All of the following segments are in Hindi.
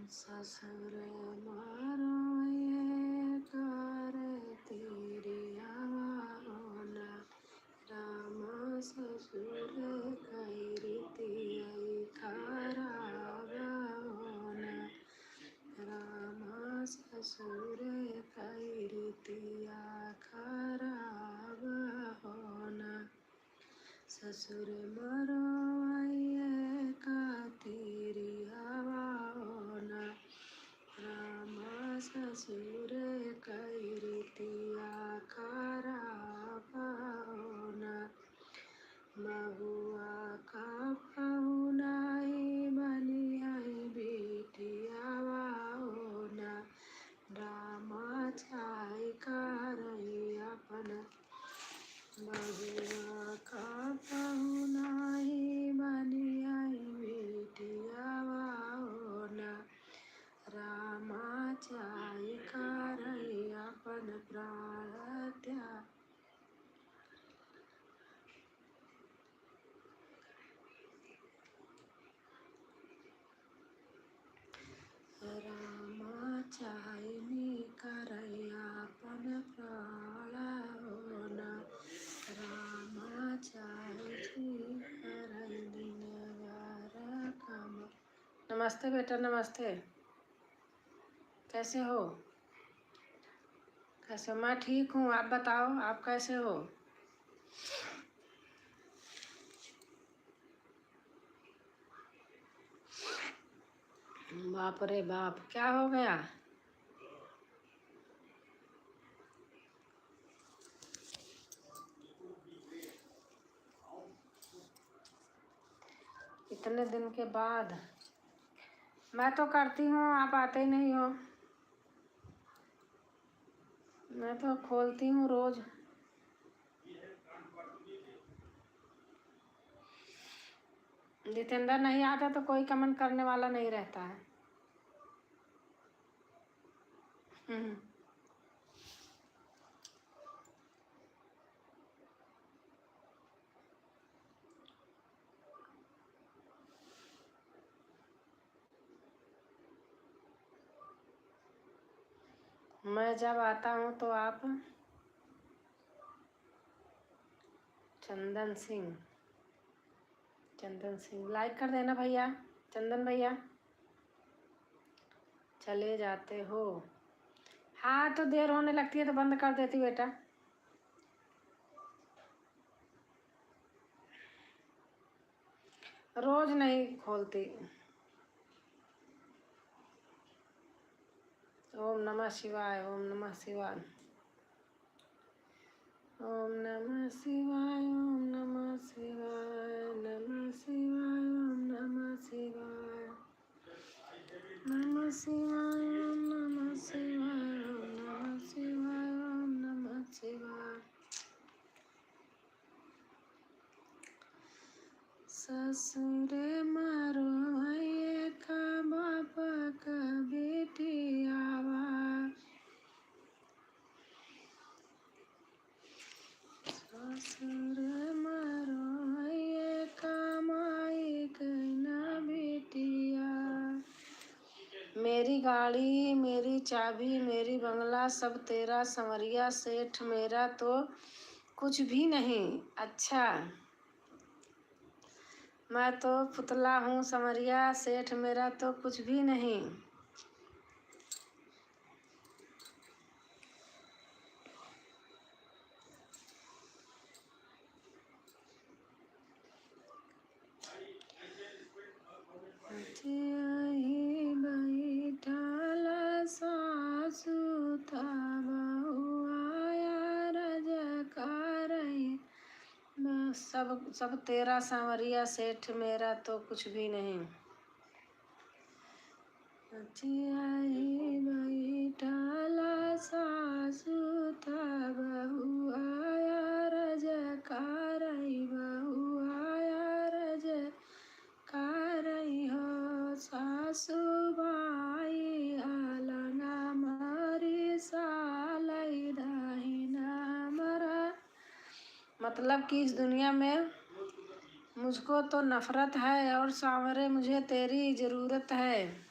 ससुर मारो ये कर तेरी आवाना राम ससुर कैरीति खराबाना राम ससुर कैरीति खराबाना ससुर मरो ये का तेरी आवाना राम ससुर कैरीति खराबाना महुआ का पहुनाई बनियाई बेटियावाना रामा चाय करई अपन महुआ का पहुनाई बनियाई बेटियावाना रामा चाय करई अपन प्राण त्याग रामा चायनी करैया अपन प्राणना रामा चायनी करई दिन कम। नमस्ते बेटा, नमस्ते। कैसे हो? कैसे? मैं ठीक हूँ, आप बताओ, आप कैसे हो? बाप रे बाप, क्या हो गया? इतने दिन के बाद मैं तो करती हूँ, आप आते ही नहीं हो। मैं तो खोलती हूँ रोज। जितेंद्र नहीं आता तो कोई कमेंट करने वाला नहीं रहता है। मैं जब आता हूँ तो आप चंदन सिंह लाइक कर देना भैया। चंदन भैया चले जाते हो? हाँ तो देर होने लगती है तो बंद कर देती बेटा। रोज नहीं खोलती। ओम नमः शिवाय, ओम नमः शिवाय, ओम नमः शिवाय, ओम नमः शिवाय, नमः शिवाय, ओम नमः शिवाय, नमः शिवाय, ओम नमः शिवाय, ओम नमः शिवाय, ओम नमः शिवाय। ससुर मारो भैया का बाप का बेटी आवा ससुर मारो भैया का माई कहना बेटिया मेरी गाड़ी, मेरी चाबी, मेरी बंगला सब तेरा संवरिया सेठ, मेरा तो कुछ भी नहीं। अच्छा, मैं तो पुतला हूँ संवरिया सेठ, मेरा तो कुछ भी नहीं। बैठल सासु था बहुआया रजकार सब तेरा सांवरिया सेठ, मेरा तो कुछ भी नहीं। बैठल सासु था बहुआया रजकार बहुआया रजकार हो सासु बाई आलना मारी सालई दाहिना मरा। मतलब कि इस दुनिया में मुझको तो नफरत है और सांवरे मुझे तेरी ज़रूरत है।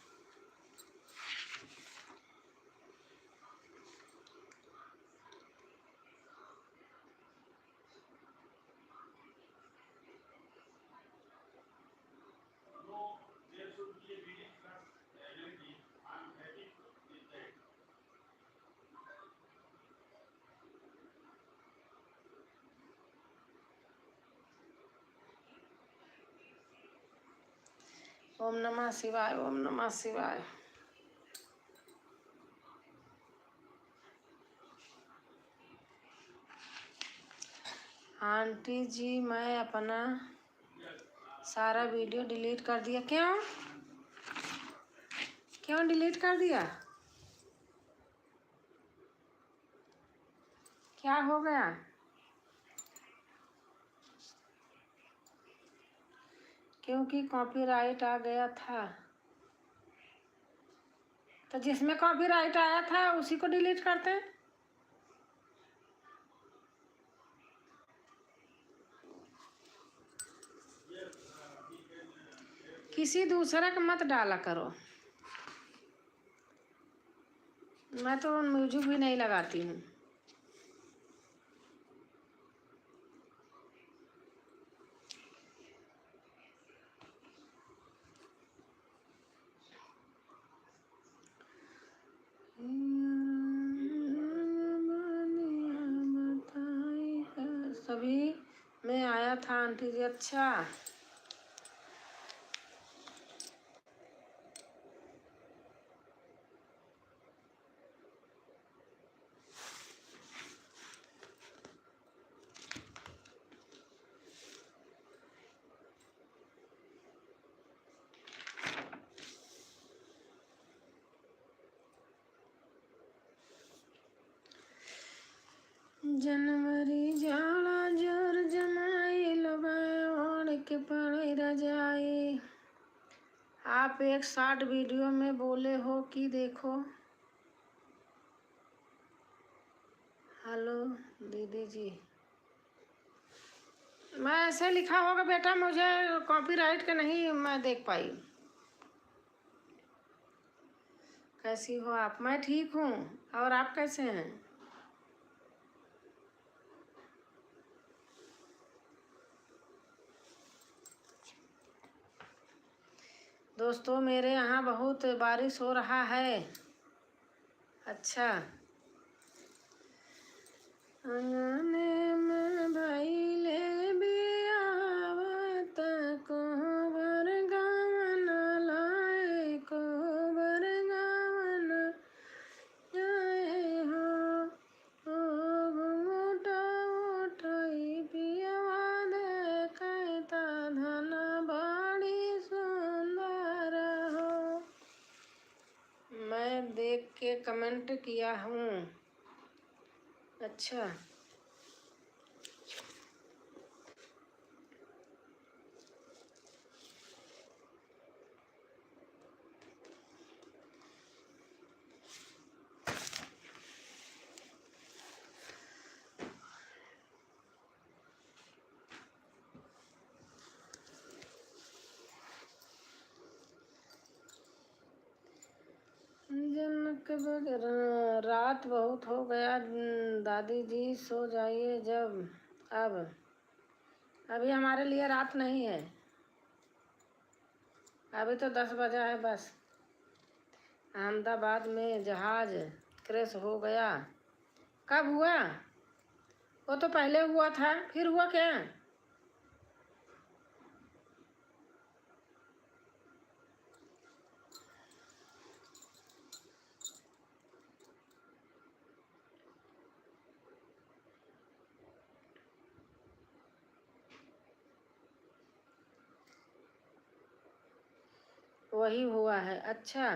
ओम नमः शिवाय, ओम नमः शिवाय। आंटी जी मैं अपना सारा वीडियो डिलीट कर दिया। क्यों क्यों डिलीट कर दिया? क्या हो गया? क्योंकि कॉपीराइट आ गया था। तो जिसमें कॉपीराइट आया था उसी को डिलीट करते हैं। किसी दूसरे का मत डाला करो। मैं तो म्यूजिक भी नहीं लगाती हूँ। सभी में आया था आंटी जी। अच्छा जनवरी जाला जोर जमाई लगाए ओढ़ के पड़े रजाई। आप एक शॉर्ट वीडियो में बोले हो कि देखो। हेलो दीदी जी। मैं ऐसे लिखा होगा बेटा, मुझे कॉपीराइट के नहीं मैं देख पाई। कैसी हो आप? मैं ठीक हूँ। और आप कैसे हैं? दोस्तों मेरे यहाँ बहुत बारिश हो रहा है। अच्छा अंगने में भइले बियावत कोबर गावन लाए कोबर गावन आए हो। ओ घुंघटा उठई पियवा देखता धन बड़ी सुंदर हो। मैं देख के कमेंट किया हूँ। अच्छा 'रात बहुत हो गया दादी जी सो जाइए जब'। अभी हमारे लिए रात नहीं है। अभी तो 10 बजा है बस। अहमदाबाद में जहाज क्रैश हो गया। कब हुआ? वो तो पहले हुआ था, फिर हुआ क्या? वही हुआ है। अच्छा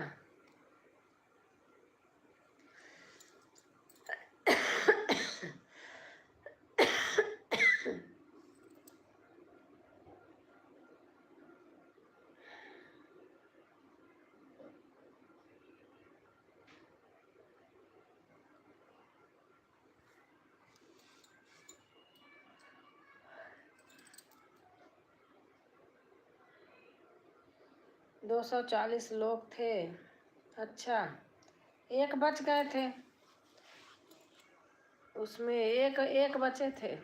240 लोग थे। अच्छा एक बच गए थे, उसमें एक बचे थे।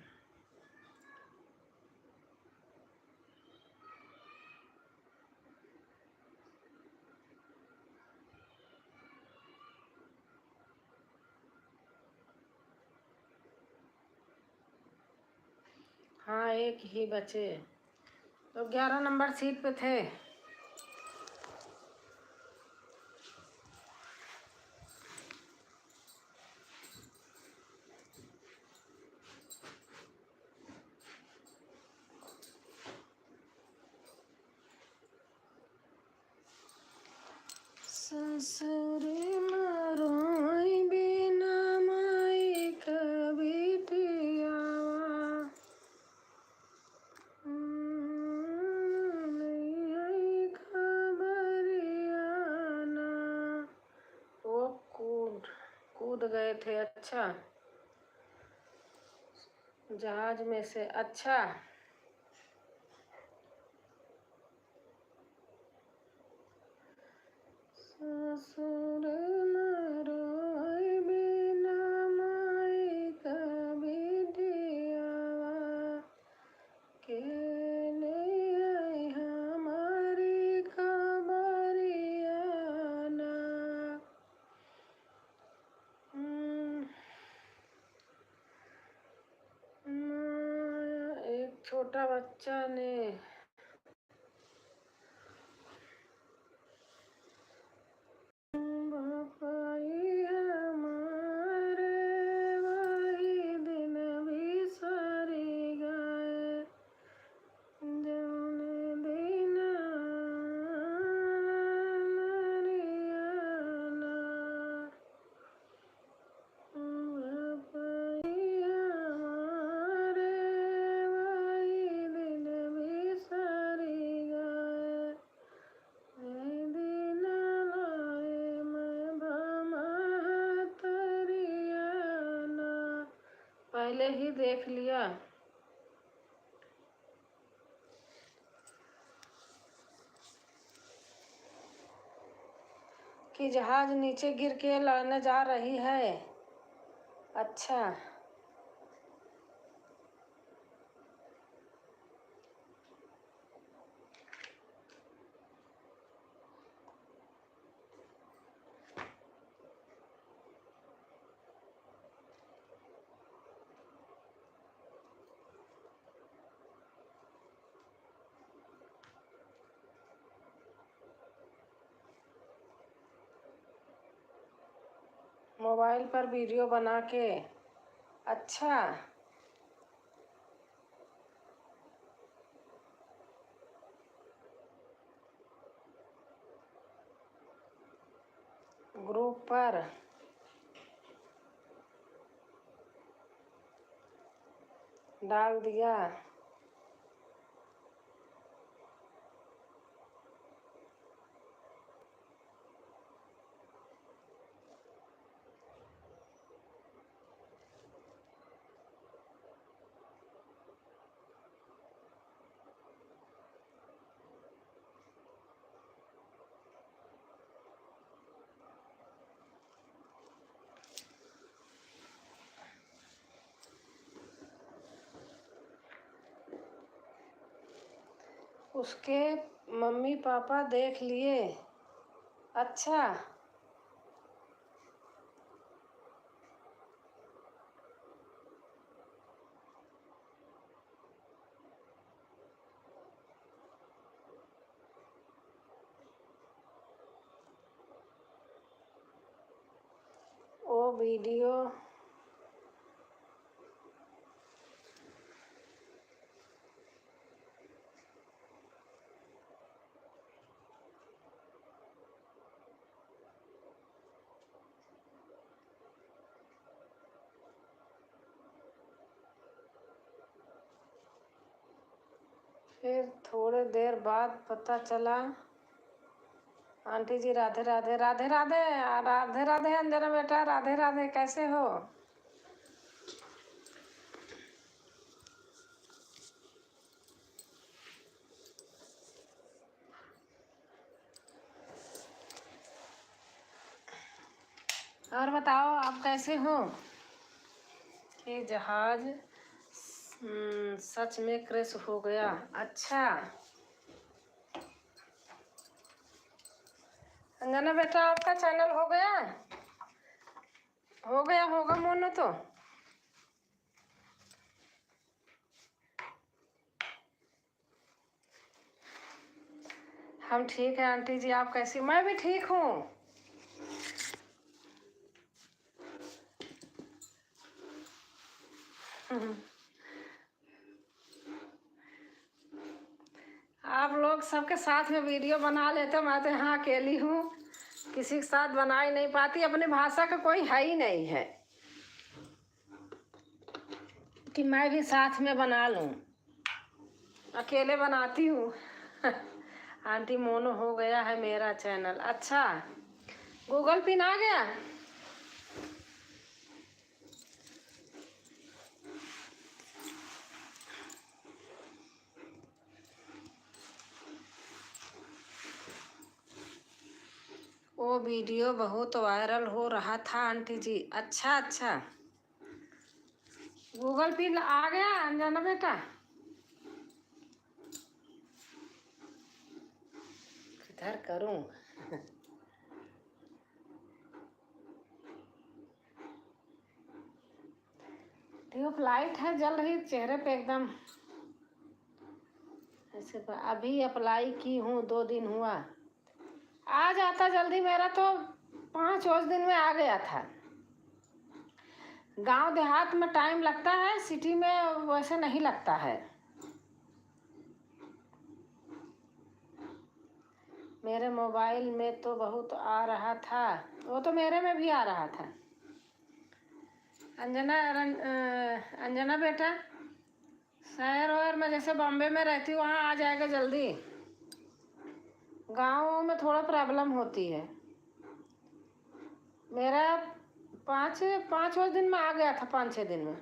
हाँ एक ही बचे, तो 11 नंबर सीट पे थे। ससुर मरोई बिना माई कबिटियावा नहीं आई खबरियाना। वो कूद गए थे। अच्छा, जहाज में से। अच्छा, ससुर मरोई बिना माई कबिटियावा के ले आई हमारी खबरियाना। एक छोटा बच्चा ने पाई हमारे वही दिन बिसरी गए जौने दिन नरियाना। पाई हमारे वही दिन बिसरी गए दिन लाए मैं भमहतरियाना। पहले ही देख लिया कि जहाज नीचे गिर के लाने जा रही है। अच्छा, मोबाइल पर वीडियो बना के। अच्छा, ग्रुप पर डाल दिया। उसके मम्मी पापा देख लिए। अच्छा, वो वीडियो फिर थोड़े देर बाद पता चला। आंटी जी राधे राधे। राधे राधे। राधे राधे अंजना बेटा, राधे राधे। कैसे हो? और बताओ आप कैसे हो? कि जहाज सच में क्रैश हो गया। अच्छा, अंजना बेटा आपका चैनल हो गया? हो गया होगा मोनो तो। हम ठीक है आंटी जी, आप कैसी? मैं भी ठीक हूँ। आप लोग सबके साथ में वीडियो बना लेते, मैं तो यहाँ अकेली हूँ। किसी के साथ बना ही नहीं पाती, अपनी भाषा का कोई है ही नहीं है कि मैं भी साथ में बना लूं, अकेले बनाती हूँ। आंटी मोनो हो गया है मेरा चैनल। अच्छा, गूगल पिन आ गया। वो वीडियो बहुत वायरल हो रहा था आंटी जी। अच्छा अच्छा, गूगल पिन आ गया अंजना बेटा। किधर करूं? ट्यूब लाइट है जल रही चेहरे पे एकदम ऐसे। अभी अप्लाई की हूँ, 2 दिन हुआ। आ जाता जल्दी, मेरा तो 5 दिन में आ गया था। गांव देहात में टाइम लगता है, सिटी में वैसे नहीं लगता है। मेरे मोबाइल में तो बहुत आ रहा था, वो तो मेरे में भी आ रहा था। अंजना बेटा, शहर वहर में जैसे बॉम्बे में रहती हूँ, वहाँ आ जाएगा जल्दी। गाँव में थोड़ा प्रॉब्लम होती है। मेरा 5 दिन में आ गया था, 5-6 दिन में।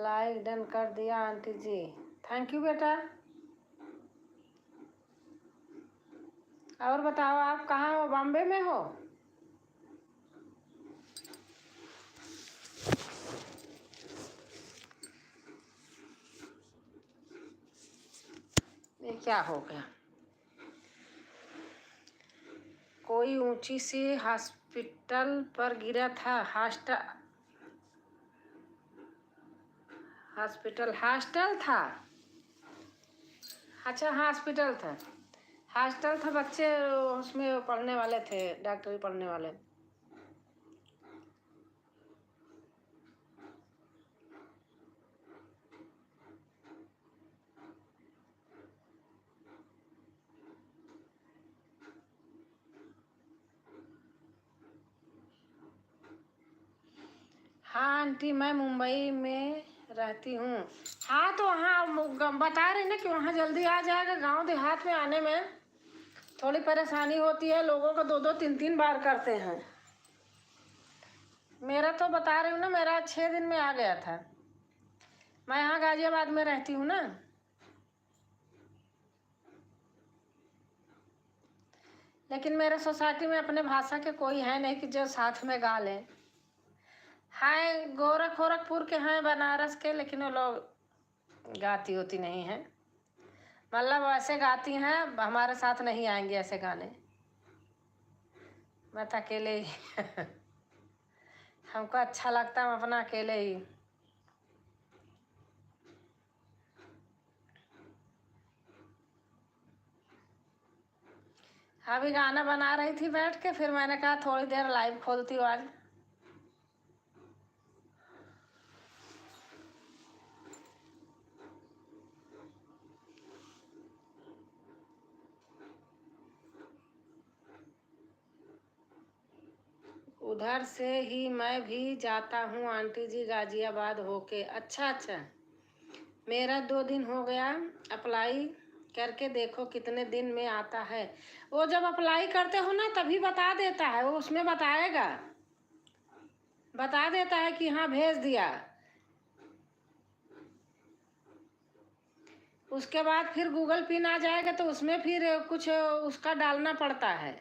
लाइक डन कर दिया आंटी जी, थैंक यू बेटा। और बताओ, आप कहाँ हो? बॉम्बे में हो? ये क्या हो गया? कोई ऊंची सी हॉस्पिटल पर गिरा था। हॉस्टल था। अच्छा, हॉस्पिटल था, हॉस्टल था। बच्चे उसमें पढ़ने वाले थे, डॉक्टरी पढ़ने वाले। हाँ आंटी, मैं मुंबई में रहती हूँ। हाँ तो वहाँ बता रही ना कि वहाँ जल्दी आ जाएगा। गांव देहात में आने में थोड़ी परेशानी होती है, लोगों को 2-2 3-3 बार करते हैं। मेरा तो बता रही हूँ ना, मेरा 6 दिन में आ गया था। मैं यहाँ गाजियाबाद में रहती हूँ ना। लेकिन मेरे सोसाइटी में अपने भाषा के कोई है नहीं कि जो साथ में गा लें। हाय, गोरखपुर के हैं, बनारस के, लेकिन वो लोग गाती होती नहीं हैं। मतलब ऐसे गाती हैं, हमारे साथ नहीं आएंगे ऐसे गाने। मैं तो अकेले ही हमको अच्छा लगता है, हम अपना अकेले ही। अभी गाना बना रही थी बैठ के, फिर मैंने कहा थोड़ी देर लाइव खोलती हूँ आज। उधर से ही मैं भी जाता हूँ आंटी जी, गाजियाबाद होके। अच्छा अच्छा, मेरा 2 दिन हो गया। अप्लाई करके देखो कितने दिन में आता है। वो जब अप्लाई करते हो ना तभी बता देता है, वो उसमें बता देता है कि हाँ भेज दिया। उसके बाद फिर गूगल पिन आ जाएगा तो उसमें फिर कुछ उसका डालना पड़ता है।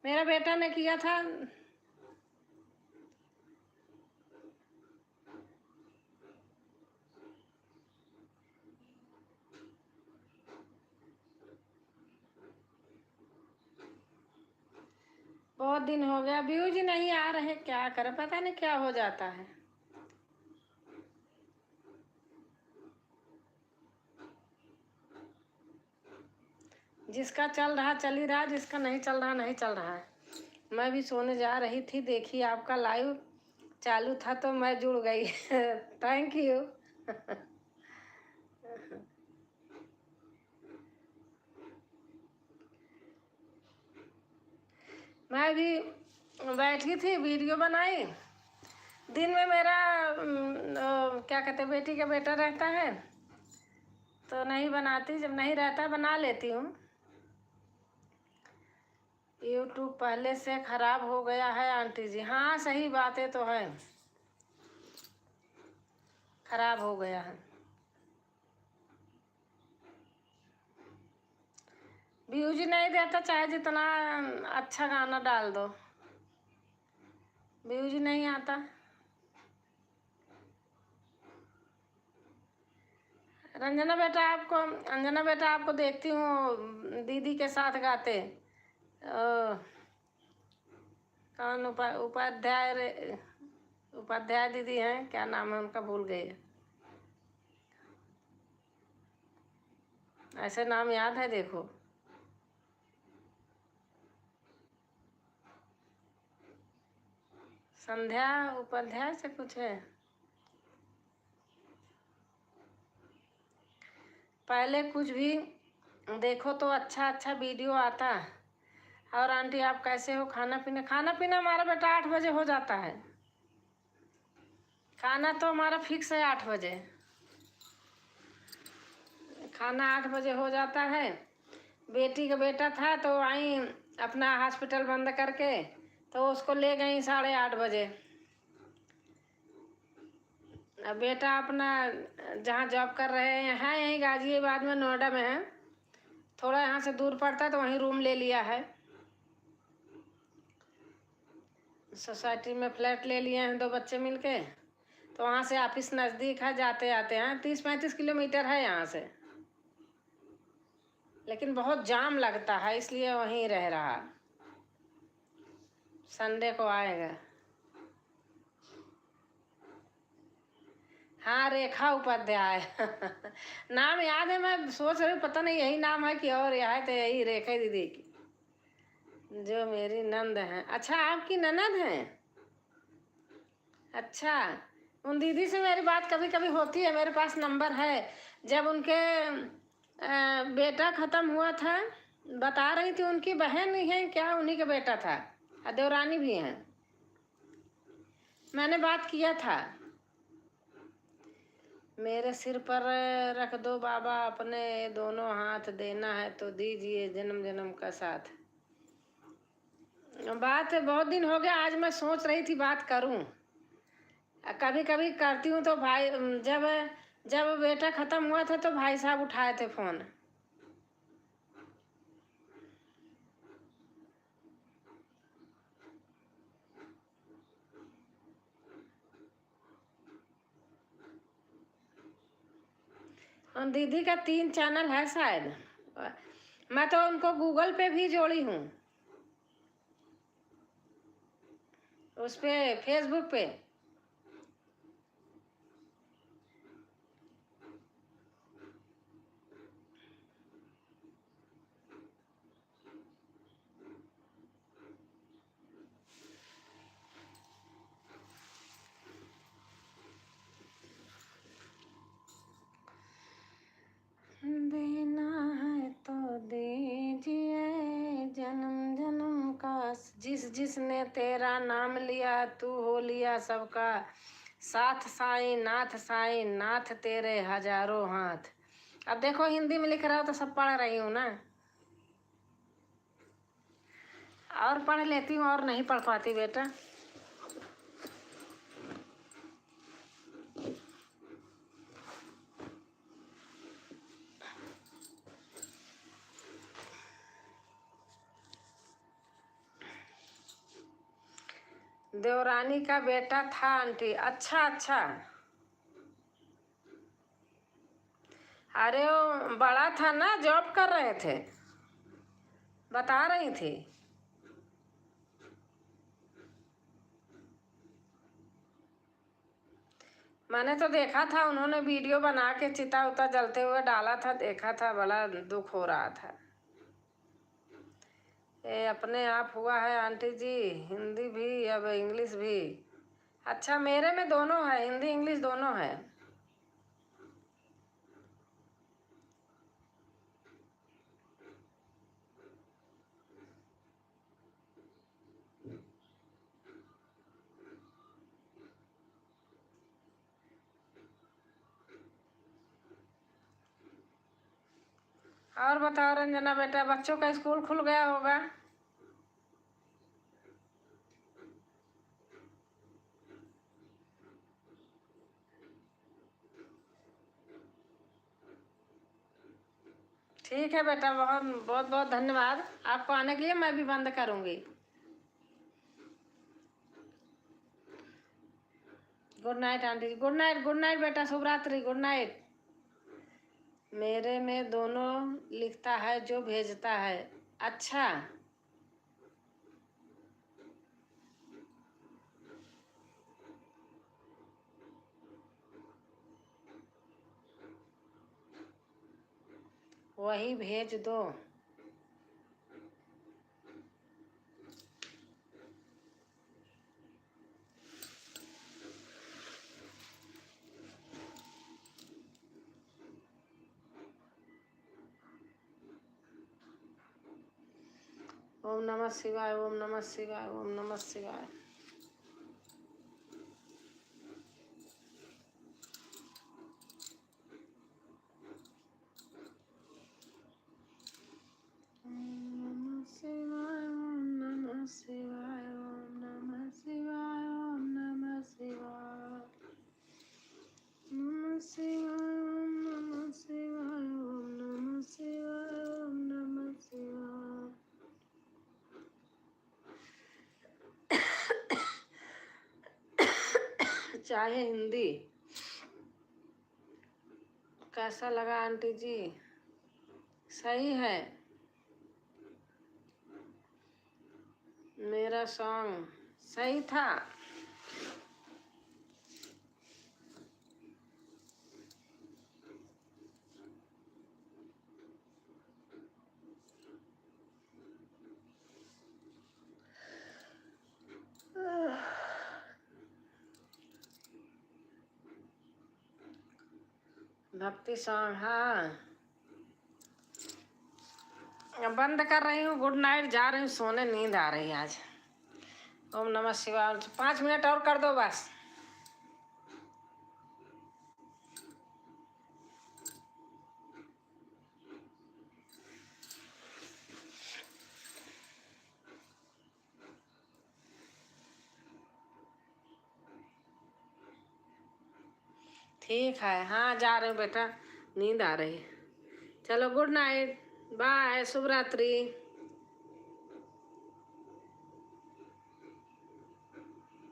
मेरा बेटा ने किया था। बहुत दिन हो गया, व्यूज ही नहीं आ रहे, क्या करें, पता नहीं क्या हो जाता है। जिसका चल रहा चल ही रहा, जिसका नहीं चल रहा नहीं चल रहा है। मैं भी सोने जा रही थी, देखी आपका लाइव चालू था तो मैं जुड़ गई। Thank you. मैं भी बैठी थी, वीडियो बनाई। दिन में मेरा क्या कहते हैं, बेटी का बेटा रहता है तो नहीं बनाती, जब नहीं रहता बना लेती हूँ। यूट्यूब पहले से खराब हो गया है आंटी जी। हाँ सही बातें तो है, खराब हो गया है। व्यूज नहीं देता, चाहे जितना अच्छा गाना डाल दो, व्यूज नहीं आता। अंजना बेटा आपको देखती हूँ दीदी के साथ गाते। कौन उपाध्याय दीदी हैं, क्या नाम है उनका, भूल गई। ऐसे नाम याद है देखो। संध्या उपाध्याय से कुछ है। पहले कुछ भी देखो तो अच्छा अच्छा वीडियो आता। और आंटी आप कैसे हो? खाना पीना हमारा बेटा 8 बजे हो जाता है। खाना तो हमारा फिक्स है 8 बजे। खाना 8 बजे हो जाता है। बेटी का बेटा था तो आई अपना हॉस्पिटल बंद करके, तो उसको ले गई 8:30 बजे। अब बेटा अपना जहाँ जॉब कर रहे हैं यहीं गाजियाबाद में, नोएडा में है। थोड़ा यहाँ से दूर पड़ता है तो वहीं रूम ले लिया है। सोसाइटी में फ्लैट ले लिए हैं 2 बच्चे मिलके। तो वहाँ से ऑफिस नज़दीक है, जाते आते हैं 30-35 किलोमीटर है यहाँ से। लेकिन बहुत जाम लगता है इसलिए वहीं रह रहा। संडे को आएगा। हाँ रेखा उपाध्याय नाम याद है, मैं सोच रही हूँ पता नहीं यही नाम है कि और यह है, तो यही रेखा दीदी की जो मेरी नंद हैं। अच्छा आपकी ननद हैं? अच्छा, उन दीदी से मेरी बात कभी कभी होती है, मेरे पास नंबर है। जब उनके बेटा ख़त्म हुआ था, बता रही थी उनकी बहन ही है क्या, उन्हीं का बेटा था, और देवरानी भी हैं। मैंने बात किया था। मेरे सिर पर रख दो बाबा अपने दोनों हाथ, देना है तो दीजिए जन्म जन्म का साथ। बात बहुत दिन हो गया, आज मैं सोच रही थी बात करूं। कभी कभी करती हूँ तो भाई, जब जब बेटा ख़त्म हुआ था तो भाई साहब उठाए थे फ़ोन। और दीदी का 3 चैनल है शायद। मैं तो उनको गूगल पे भी जोड़ी हूँ, उस पे फेसबुक पे। देना है तो दीजिए जन्म जन्म का, जिसने तेरा नाम लिया तू हो लिया सबका साथ, साईं नाथ तेरे हजारों हाथ। अब देखो हिंदी में लिख रहा हो तो सब पढ़ रही हूँ ना, और पढ़ लेती हूँ और नहीं पढ़ पाती बेटा। देवरानी का बेटा था आंटी। अच्छा अच्छा, अरे वो बड़ा था ना, जॉब कर रहे थे, बता रही थी। मैंने तो देखा था, उन्होंने वीडियो बना के चिता उता जलते हुए डाला था, देखा था, बड़ा दुख हो रहा था। ये अपने आप हुआ है आंटी जी, हिंदी भी अब इंग्लिश भी। अच्छा मेरे में दोनों है, हिंदी इंग्लिश दोनों है। और बताओ रंजना बेटा, बच्चों का स्कूल खुल गया होगा? ठीक है बेटा, बहुत बहुत बहुत धन्यवाद आपको आने के लिए। मैं भी बंद करूँगी। गुड नाइट आंटी जी, गुड नाइट, गुड नाइट बेटा, शुभ रात्रि, गुड नाइट। मेरे में दोनों लिखता है जो भेजता है। अच्छा, वही भेज दो। ओम नमः शिवाय, ओम नमः शिवाय, ओम नमः शिवाय। चाहे हिंदी। कैसा लगा आंटी जी? सही है मेरा सॉन्ग, सही था। भक्ति सॉन्ग, हाँ। बंद कर रही हूँ, गुड नाइट, जा रही हूँ सोने, नींद आ रही है आज। ओम नमः शिवाय। 5 मिनट और कर दो बस। ठीक है, हाँ जा रही हूँ बेटा, नींद आ रही है। चलो गुड नाइट, बाय, शुभ रात्रि।